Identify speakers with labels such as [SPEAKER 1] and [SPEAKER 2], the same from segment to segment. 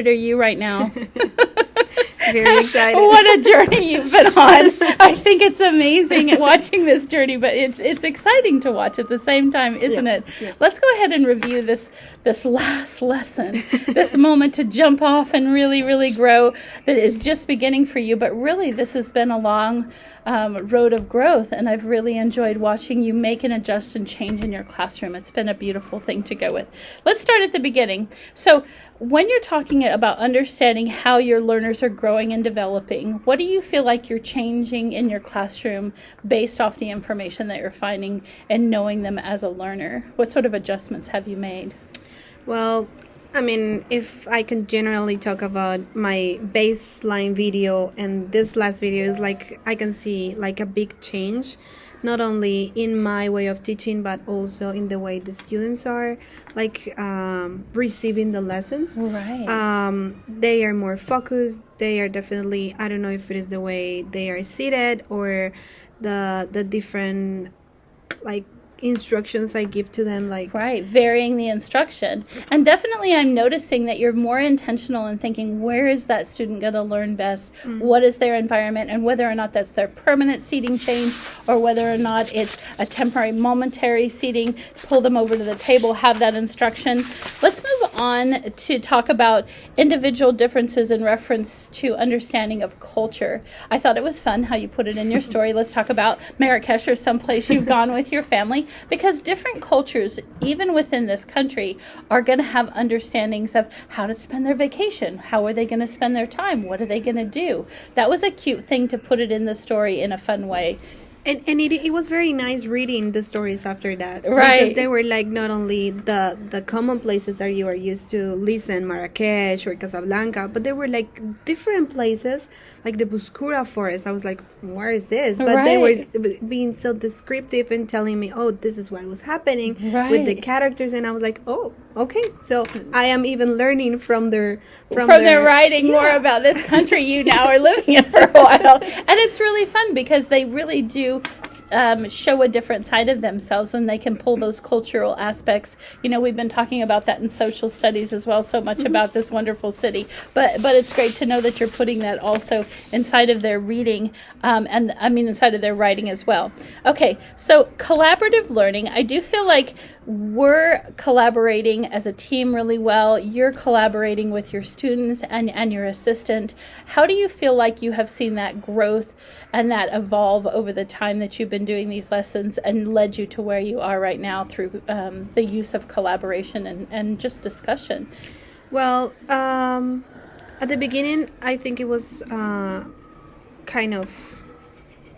[SPEAKER 1] Are you right now?
[SPEAKER 2] Very excited.
[SPEAKER 1] What a journey you've been on. I think it's amazing watching this journey, but it's exciting to watch at the same time, isn't it?
[SPEAKER 2] Yeah.
[SPEAKER 1] Let's go ahead and review this last lesson, this moment to jump off and really grow that is just beginning for you. But really, this has been a long road of growth, and I've really enjoyed watching you make and adjust and change in your classroom. It's been a beautiful thing to go with. Let's start at the beginning. So when you're talking about understanding how your learners are growing and developing, what do you feel like you're changing in your classroom based off the information that you're finding and knowing them as a learner? What sort of adjustments have you made?
[SPEAKER 2] Well, I mean, if I can generally talk about my baseline video and this last video is like, I can see like a big change, not only in my way of teaching, but also in the way the students are like receiving the lessons.
[SPEAKER 1] Right.
[SPEAKER 2] They are more focused. They are definitely, I don't know if it is the way they are seated or the different like instructions I give to them, like
[SPEAKER 1] right, varying the instruction. And definitely I'm noticing that you're more intentional in thinking, where is that student going to learn best? What is their environment? And whether or not that's their permanent seating change or whether or not it's a temporary momentary seating, pull them over to the table, have that instruction. Let's move on to talk about individual differences in reference to understanding of culture. I thought it was fun how you put it in your story. Let's talk about Marrakesh or someplace you've gone with your family. Because different cultures, even within this country, are going to have understandings of how to spend their vacation. How are they going to spend their time? What are they going to do? That was a cute thing to put it in the story in a fun way.
[SPEAKER 2] And it was very nice reading the stories after that.
[SPEAKER 1] Right.
[SPEAKER 2] Because they were like not only the common places that you are used to listen, Marrakesh or Casablanca, but they were like different places, like the Bouskoura forest. I was like, where is this? But they were being so descriptive and telling me, oh, this is what was happening with the characters. And I was like, oh, okay. So I am even learning from their
[SPEAKER 1] writing more about this country you now are living in for a while. And it's really fun because they really do show a different side of themselves when they can pull those cultural aspects. You know, we've been talking about that in social studies as well, so much about this wonderful city. But it's great to know that you're putting that also inside of their reading, and I mean inside of their writing as well. Okay, so collaborative learning. I do feel like we're collaborating as a team really well. You're collaborating with your students and your assistant. How do you feel like you have seen that growth and that evolve over the time that you've been doing these lessons and led you to where you are right now through the use of collaboration and just discussion?
[SPEAKER 2] Well, at the beginning, I think it was kind of,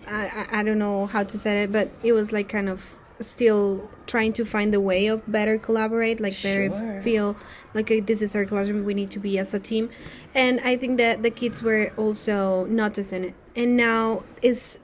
[SPEAKER 2] I don't know how to say it, but it was like kind of still trying to find the way of better collaborate, like better feel like this is our classroom, we need to be as a team. And I think that the kids were also noticing it, and now it's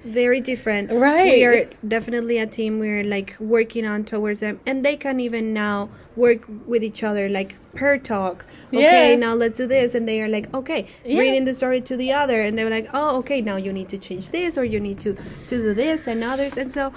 [SPEAKER 2] very different.
[SPEAKER 1] Right,
[SPEAKER 2] we are definitely a team. We're like working on towards them, and they can even now work with each other, like per talk. Okay, now let's do this, and they are like, okay, reading the story to the other, and they're like, oh, okay, now you need to change this, or you need to do this and others. And so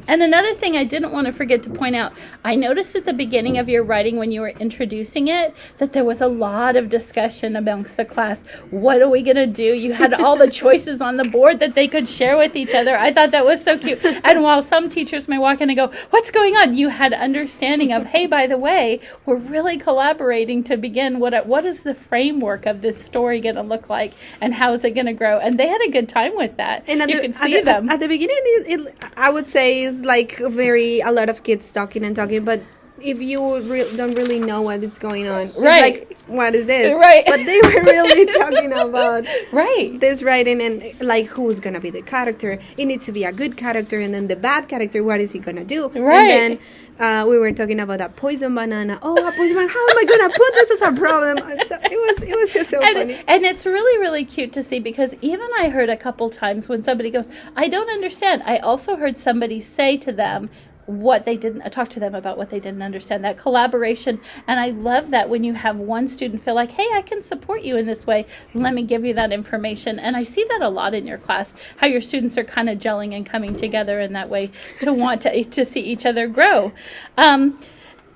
[SPEAKER 1] and another thing I didn't want to forget to point out, I noticed at the beginning of your writing when you were introducing it that there was a lot of discussion amongst the class. What are we going to do? You had all the choices on the board that they could share with each other. I thought that was so cute. And while some teachers may walk in and go, what's going on? You had understanding of, hey, by the way, we're really collaborating to begin. What is the framework of this story going to look like, and how is it going to grow? And they had a good time with that. And you could see them.
[SPEAKER 2] At the beginning, I would say, is like a lot of kids talking, but if you don't really know what is going on, it's like, what is this?
[SPEAKER 1] Right.
[SPEAKER 2] But they were really talking about this writing and like who's gonna be the character. It needs to be a good character, and then the bad character, what is he gonna do? And then we were talking about that poison banana. Oh, a poison banana! How am I gonna put this as a problem? So it was just so funny.
[SPEAKER 1] And it's really cute to see, because even I heard a couple times when somebody goes, I don't understand. I also heard somebody say to them what they didn't, talk to them about what they didn't understand, that collaboration. And I love that when you have one student feel like, hey, I can support you in this way, let me give you that information. And I see that a lot in your class, how your students are kind of gelling and coming together in that way to want to see each other grow.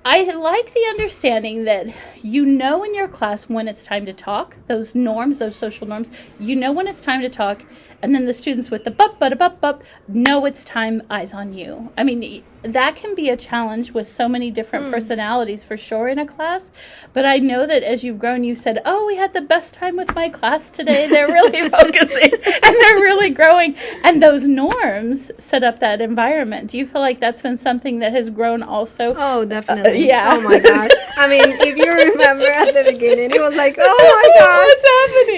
[SPEAKER 1] I like the understanding that you know in your class when it's time to talk, those norms, those social norms, you know when it's time to talk, and then the students with the bup know it's time, eyes on you. I mean, that can be a challenge with so many different personalities for sure in a class. But I know that as you've grown, you said, oh, we had the best time with my class today. They're really focusing and they're really growing. And those norms set up that environment. Do you feel like that's been something that has grown also?
[SPEAKER 2] Oh, definitely.
[SPEAKER 1] Yeah.
[SPEAKER 2] Oh my God. I mean, if you remember at the beginning, it was like, oh my God.
[SPEAKER 1] What's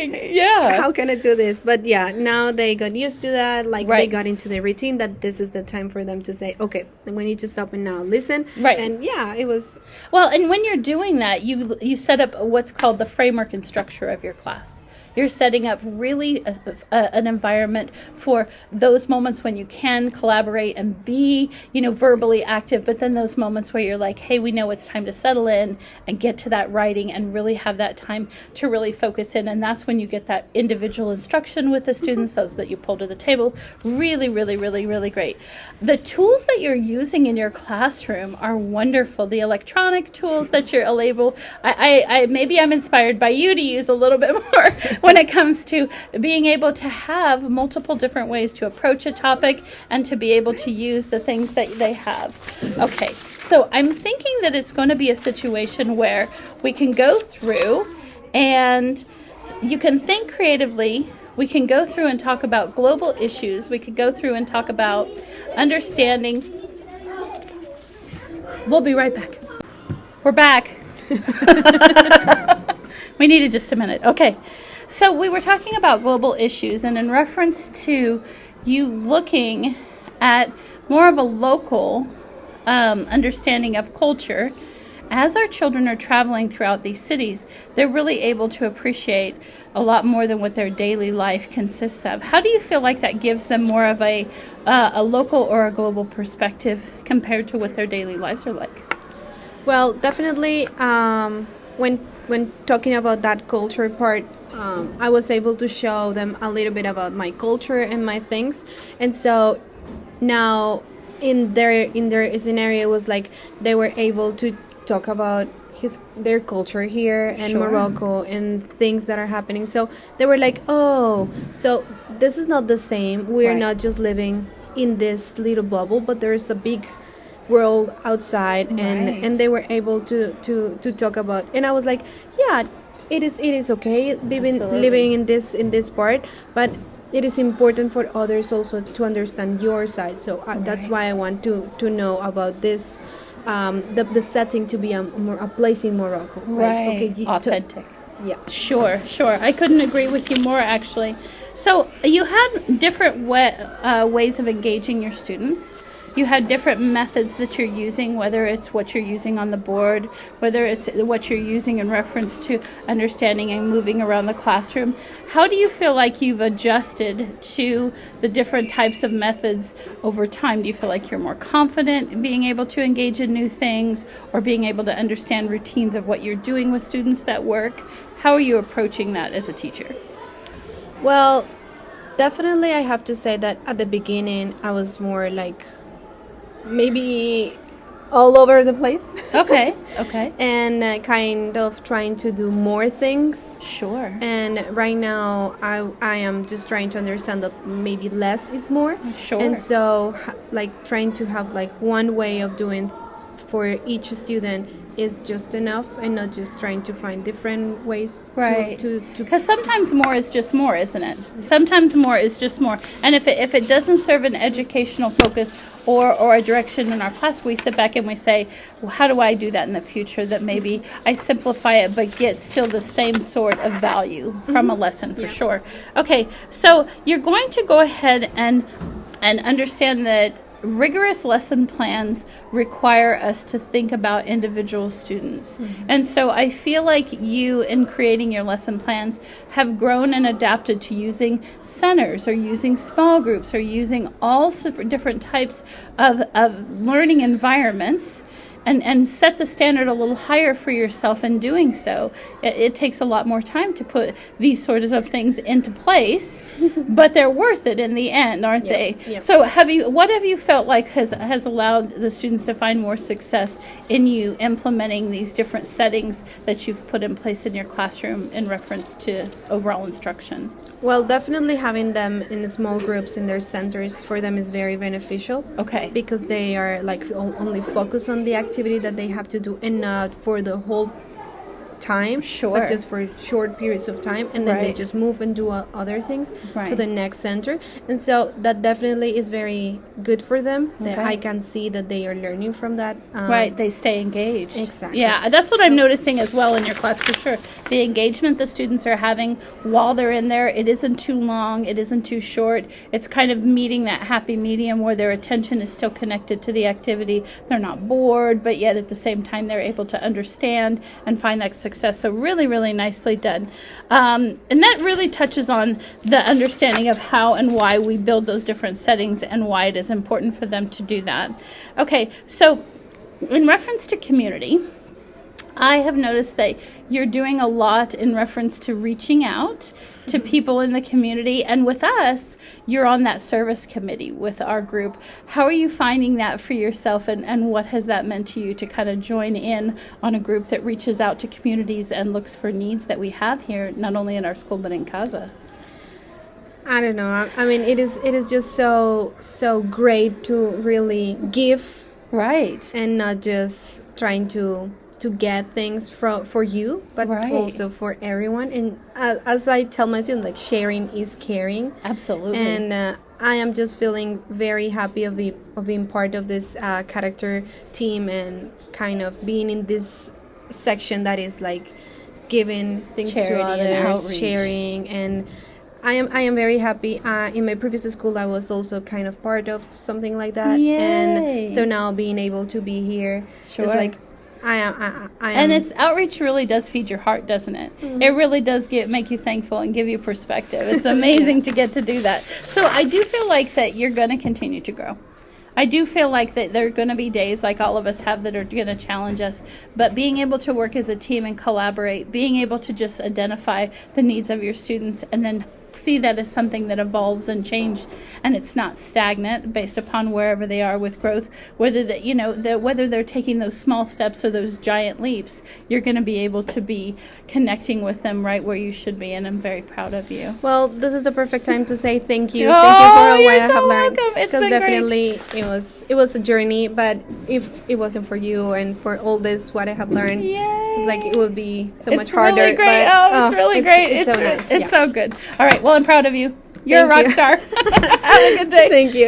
[SPEAKER 1] happening? Yeah.
[SPEAKER 2] How can I do this? But yeah, now they got used to that. Like they
[SPEAKER 1] Right.
[SPEAKER 2] got into the routine that this is the time for them to say, okay, we need to stop and now listen.
[SPEAKER 1] Right.
[SPEAKER 2] And yeah, it was.
[SPEAKER 1] Well, and when you're doing that, you set up what's called the framework and structure of your class. You're setting up really an environment for those moments when you can collaborate and be, verbally active, but then those moments where you're like, hey, we know it's time to settle in and get to that writing and really have that time to really focus in. And that's when you get that individual instruction with the students, those that you pull to the table. Really, really, really, really great. The tools that you're using in your classroom are wonderful. The electronic tools that you're able, I maybe I'm inspired by you to use a little bit more when it comes to being able to have multiple different ways to approach a topic and to be able to use the things that they have. Okay, so I'm thinking that it's going to be a situation where we can go through and you can think creatively. We can go through and talk about global issues. We could go through and talk about understanding. We'll be right back. We're back. We needed just a minute. Okay. So we were talking about global issues, and in reference to you looking at more of a local understanding of culture, as our children are traveling throughout these cities, they're really able to appreciate a lot more than what their daily life consists of. How do you feel like that gives them more of a local or a global perspective compared to what their daily lives are like?
[SPEAKER 2] Well, definitely, when talking about that culture part, I was able to show them a little bit about my culture and my things, and so now in their scenario it was like they were able to talk about their culture here and
[SPEAKER 1] Sure.
[SPEAKER 2] Morocco and things that are happening. So they were like, oh, so this is not the same. We are
[SPEAKER 1] Right.
[SPEAKER 2] not just living in this little bubble, but there's a big world outside.
[SPEAKER 1] Right.
[SPEAKER 2] And they were able to talk about, and I was like, yeah, it is okay
[SPEAKER 1] Absolutely.
[SPEAKER 2] living in this part, but it is important for others also to understand your side. So that's
[SPEAKER 1] Right.
[SPEAKER 2] why I want to know about this, the setting to be a place in Morocco.
[SPEAKER 1] Right.
[SPEAKER 2] you-
[SPEAKER 1] Authentic.
[SPEAKER 2] yeah.
[SPEAKER 1] Sure. I couldn't agree with you more, actually. So you had different ways of engaging your students. You had different methods that you're using, whether it's what you're using on the board, whether it's what you're using in reference to understanding and moving around the classroom. How do you feel like you've adjusted to the different types of methods over time? Do you feel like you're more confident in being able to engage in new things or being able to understand routines of what you're doing with students that work? How are you approaching that as a teacher?
[SPEAKER 2] Well, definitely I have to say that at the beginning I was more like maybe all over the place.
[SPEAKER 1] Okay.
[SPEAKER 2] And kind of trying to do more things.
[SPEAKER 1] Sure.
[SPEAKER 2] And right now I am just trying to understand that maybe less is more.
[SPEAKER 1] Sure.
[SPEAKER 2] And so like trying to have like one way of doing for each student is just enough, and not just trying to find different ways
[SPEAKER 1] Right.
[SPEAKER 2] to
[SPEAKER 1] Because sometimes more is just more, isn't it? Sometimes more is just more. And if it doesn't serve an educational focus or a direction in our class, we sit back and we say, well, how do I do that in the future that maybe I simplify it but get still the same sort of value from a lesson for sure. Okay, so you're going to go ahead and understand that rigorous lesson plans require us to think about individual students. And so I feel like you, in creating your lesson plans, have grown and adapted to using centers or using small groups or using all different types of learning environments and set the standard a little higher for yourself in doing so. It takes a lot more time to put these sorts of things into place, but they're worth it in the end, aren't they?
[SPEAKER 2] Yep.
[SPEAKER 1] So what have you felt like has allowed the students to find more success in you implementing these different settings that you've put in place in your classroom in reference to overall instruction?
[SPEAKER 2] Well, definitely having them in small groups in their centers for them is very beneficial.
[SPEAKER 1] Okay.
[SPEAKER 2] Because they are like only focused on the activity that they have to do and not for the whole time,
[SPEAKER 1] Sure.
[SPEAKER 2] but just for short periods of time, and then they
[SPEAKER 1] Right.
[SPEAKER 2] just move and do other things
[SPEAKER 1] Right.
[SPEAKER 2] to the next center. And so that definitely is very good for them, that
[SPEAKER 1] Okay.
[SPEAKER 2] I can see that they are learning from that.
[SPEAKER 1] Right, they stay engaged.
[SPEAKER 2] Exactly.
[SPEAKER 1] Yeah, that's what I'm noticing as well in your class for sure. The engagement the students are having while they're in there, it isn't too long, it isn't too short. It's kind of meeting that happy medium where their attention is still connected to the activity. They're not bored, but yet at the same time they're able to understand and find that success. So really, really nicely done. And that really touches on the understanding of how and why we build those different settings and why it is important for them to do that. Okay, so in reference to community, I have noticed that you're doing a lot in reference to reaching out to people in the community. And with us, you're on that service committee with our group. How are you finding that for yourself, and what has that meant to you to kind of join in on a group that reaches out to communities and looks for needs that we have here, not only in our school, but in Casa?
[SPEAKER 2] I don't know. I mean, it is just so great to really give
[SPEAKER 1] Right.
[SPEAKER 2] and not just trying to get things for you, but
[SPEAKER 1] Right.
[SPEAKER 2] also for everyone. And as I tell my students, like, sharing is caring.
[SPEAKER 1] Absolutely.
[SPEAKER 2] And I am just feeling very happy of being part of this character team and kind of being in this section that is like giving things
[SPEAKER 1] Charity
[SPEAKER 2] to
[SPEAKER 1] and
[SPEAKER 2] others,
[SPEAKER 1] outreach.
[SPEAKER 2] sharing. And I am very happy. In my previous school, I was also kind of part of something like that.
[SPEAKER 1] Yay.
[SPEAKER 2] And so now being able to be here,
[SPEAKER 1] Sure.
[SPEAKER 2] it's like I am.
[SPEAKER 1] And its outreach really does feed your heart, doesn't it?
[SPEAKER 2] Mm-hmm.
[SPEAKER 1] It really does make you thankful and give you perspective. It's amazing to get to do that. So I do feel like that you're going to continue to grow. I do feel like that there are going to be days like all of us have that are going to challenge us, but being able to work as a team and collaborate, being able to just identify the needs of your students and then see that as something that evolves and changes, and it's not stagnant based upon wherever they are with growth, whether that whether they're taking those small steps or those giant leaps, you're going to be able to be connecting with them right where you should be, and I'm very proud of you.
[SPEAKER 2] Well, this is the perfect time to say thank you.
[SPEAKER 1] Oh,
[SPEAKER 2] Thank you for what
[SPEAKER 1] you're
[SPEAKER 2] I have
[SPEAKER 1] so
[SPEAKER 2] learned.
[SPEAKER 1] welcome. It's
[SPEAKER 2] Because
[SPEAKER 1] been great.
[SPEAKER 2] definitely it was a journey, but if it wasn't for you and for all this what I have learned, it's like it would be so much harder.
[SPEAKER 1] Really great.
[SPEAKER 2] But,
[SPEAKER 1] It's really great.
[SPEAKER 2] It's so nice.
[SPEAKER 1] It's
[SPEAKER 2] Yeah.
[SPEAKER 1] so good. All right. Well, I'm proud of you. You're
[SPEAKER 2] Thank
[SPEAKER 1] a rock
[SPEAKER 2] you.
[SPEAKER 1] star. Have a good day.
[SPEAKER 2] Thank you.